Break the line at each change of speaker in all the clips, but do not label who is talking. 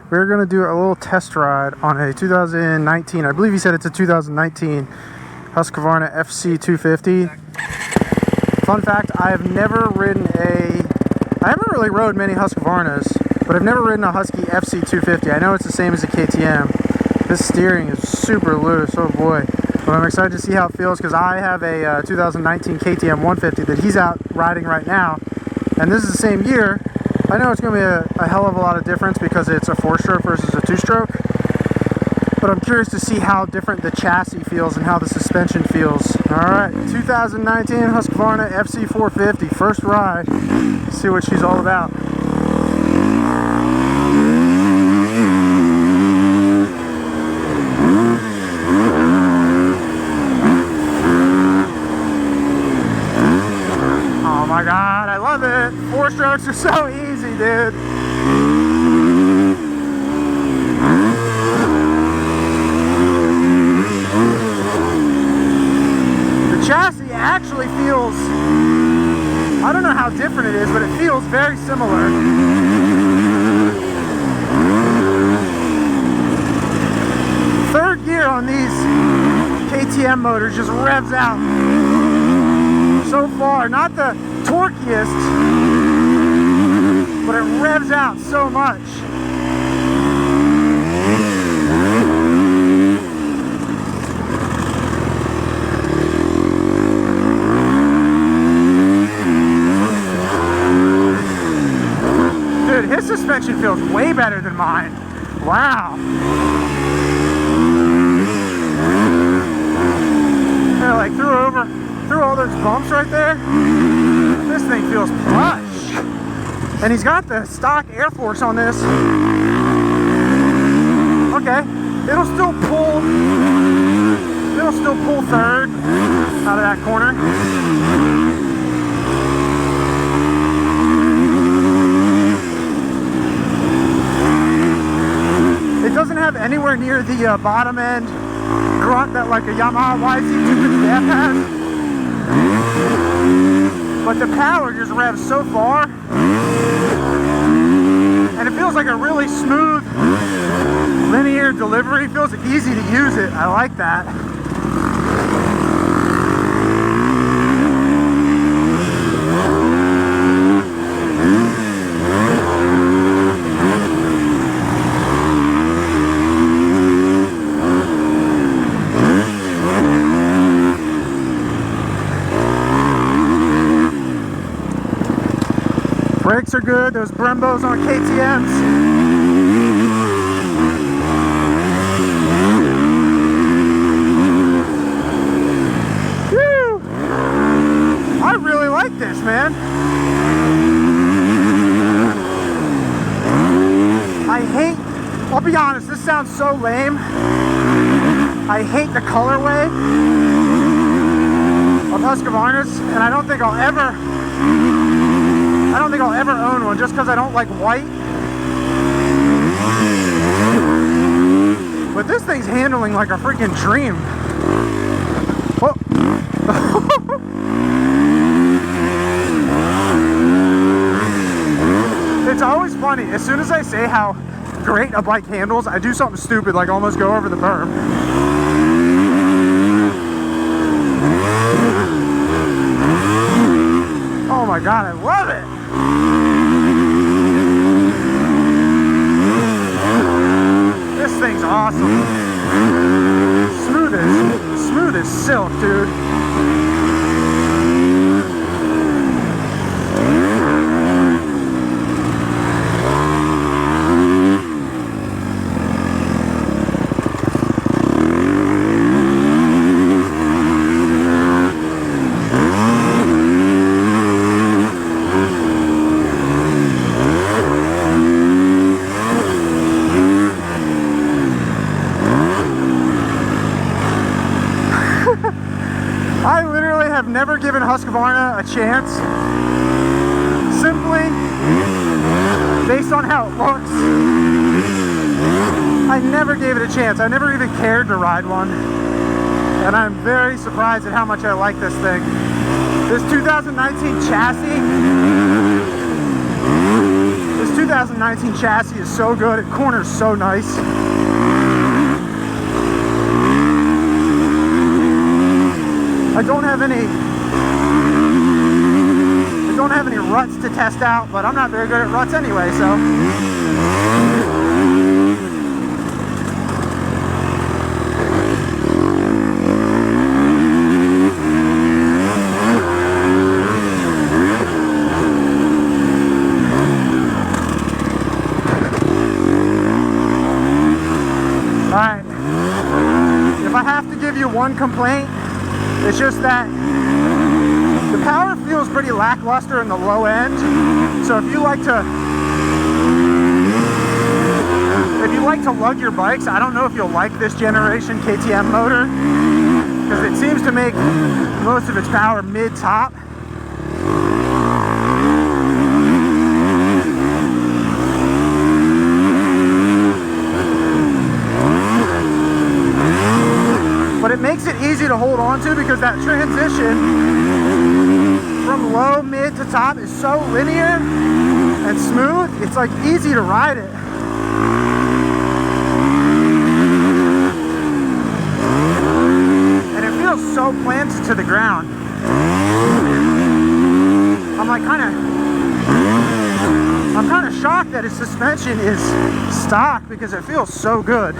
We're going to do a little test ride on a 2019, I believe he said it's a 2019 Husqvarna FC250. Fun fact, I haven't really rode many Husqvarnas, but I've never ridden a Husky FC250. I know it's the same as a KTM. This steering is super loose, oh boy. But I'm excited to see how it feels because I have a 2019 KTM 150 that he's out riding right now. And this is the same year. I know it's going to be a hell of a lot of difference because it's a 4-stroke versus a 2-stroke. But I'm curious to see how different the chassis feels and how the suspension feels. Alright, 2019 Husqvarna FC450, first ride. Let's see what she's all about. Oh my god, I love it! 4-strokes are so easy, dude. Chassis actually feels, I don't know how different it is, but it feels very similar. Third gear on these KTM motors just revs out so far. Not the torquiest, but it revs out so much. Dude, his suspension feels way better than mine. Wow. Yeah, like through all those bumps right there. This thing feels plush. And he's got the stock Air Force on this. Okay, it'll still pull third out of that corner. It doesn't have anywhere near the bottom end grunt that like a Yamaha YZ250F has. But the power just revs so far. And it feels like a really smooth, linear delivery. It feels easy to use it. I like that. Brakes are good, those Brembos on KTMs. Whew. I really like this, man. I'll be honest, this sounds so lame. I hate the colorway of Husqvarnas, and I don't think I'll ever own one just because I don't like white. But this thing's handling like a freaking dream. Whoa. It's always funny. As soon as I say how great a bike handles, I do something stupid like almost go over the berm. Oh my god, I love it! This thing's awesome. Smooth as silk, dude. I literally have never given Husqvarna a chance, simply based on how it looks. I never gave it a chance. I never even cared to ride one, and I'm very surprised at how much I like this thing. This 2019 chassis, this 2019 chassis is so good. It corners so nice. I don't have any ruts to test out, but I'm not very good at ruts anyway, so. Alright, if I have to give you one complaint, it's just that the power feels pretty lackluster in the low end. So if you like to lug your bikes, I don't know if you'll like this generation KTM motor, because it seems to make most of its power mid-top. But it makes it easy to hold on to, because that transition from low, mid to top is so linear and smooth. It's like easy to ride it. And it feels so planted to the ground. I'm kind of shocked that its suspension is stock, because it feels so good.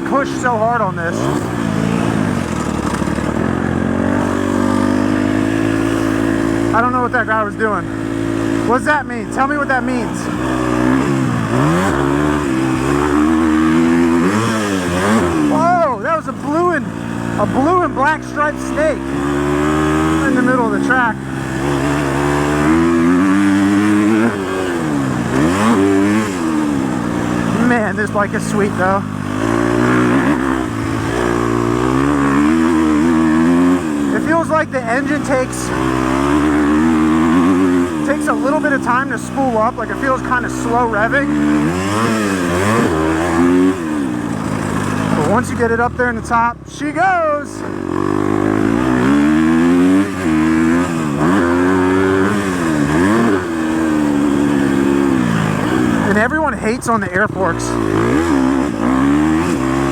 Push so hard on this. I don't know what that guy was doing. What does that mean? Tell me what that means. Whoa, that was a blue and black striped snake in the middle of the track. Man, this bike is sweet though. Feels like the engine takes a little bit of time to spool up, like it feels kind of slow revving. But once you get it up there in the top, she goes. And everyone hates on the air forks.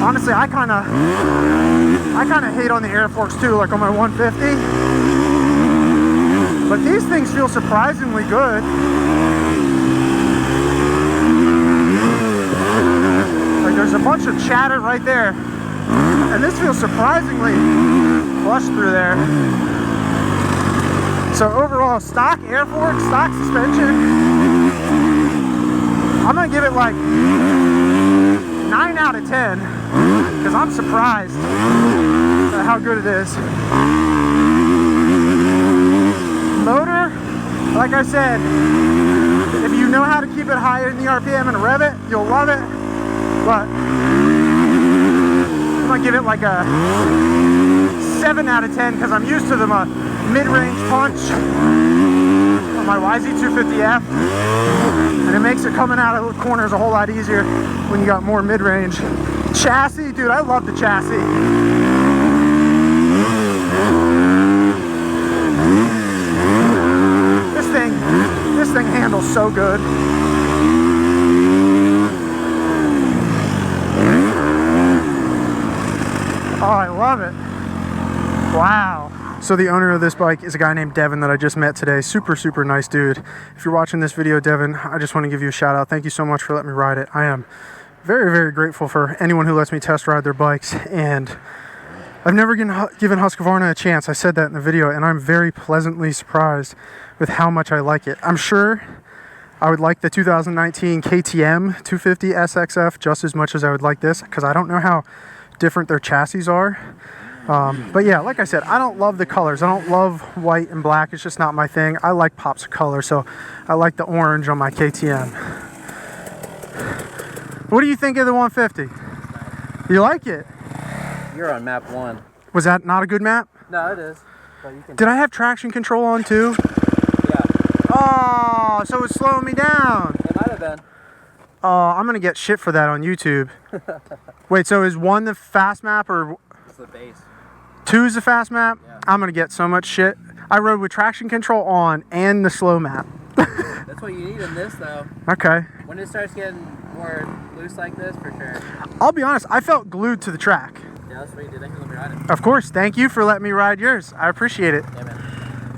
Honestly, I kind of hate on the air forks too, like on my 150. But these things feel surprisingly good. Like there's a bunch of chatter right there, and this feels surprisingly flush through there. So overall, stock air fork, stock suspension, I'm gonna give it like 9 out of 10, because I'm surprised at how good it is. Motor, like I said, if you know how to keep it higher in the RPM and rev it, you'll love it. But I'm gonna give it like a 7 out of 10, because I'm used to the mid-range punch on my YZ250F, and it makes it coming out of the corners a whole lot easier when you got more mid-range. Chassis, dude, I love the chassis. This thing handles so good. Oh, I love it. Wow. So the owner of this bike is a guy named Devin that I just met today. Super, super nice dude. If you're watching this video, Devin, I just want to give you a shout out. Thank you so much for letting me ride it. I am very, very grateful for anyone who lets me test ride their bikes, and I've never given Husqvarna a chance. I said that in the video, and I'm very pleasantly surprised with how much I like it. I'm sure I would like the 2019 KTM 250 SXF just as much as I would like this, because I don't know how different their chassis are. But yeah, like I said, I don't love the colors. I don't love white and black. It's just not my thing. I like pops of color, so I like the orange on my KTM. What do you think of the 150? You like it?
You're on map 1.
Was that not a good map?
No, it is. But you can...
Did I have traction control on too?
Yeah.
Oh, so it's slowing me down.
It might have been.
Oh, I'm gonna get shit for that on YouTube. Wait, so is 1 the fast map or?
It's the base.
2 is the fast map?
Yeah.
I'm gonna get so much shit. I rode with traction control on and the slow map.
That's what you need in this though.
Okay.
When it starts getting more loose like this, for sure.
I'll be honest, I felt glued to the track.
Yeah, that's sweet, dude. Thank you for letting me ride it.
Of course, thank you for letting me ride yours. I appreciate it.
Yeah, man.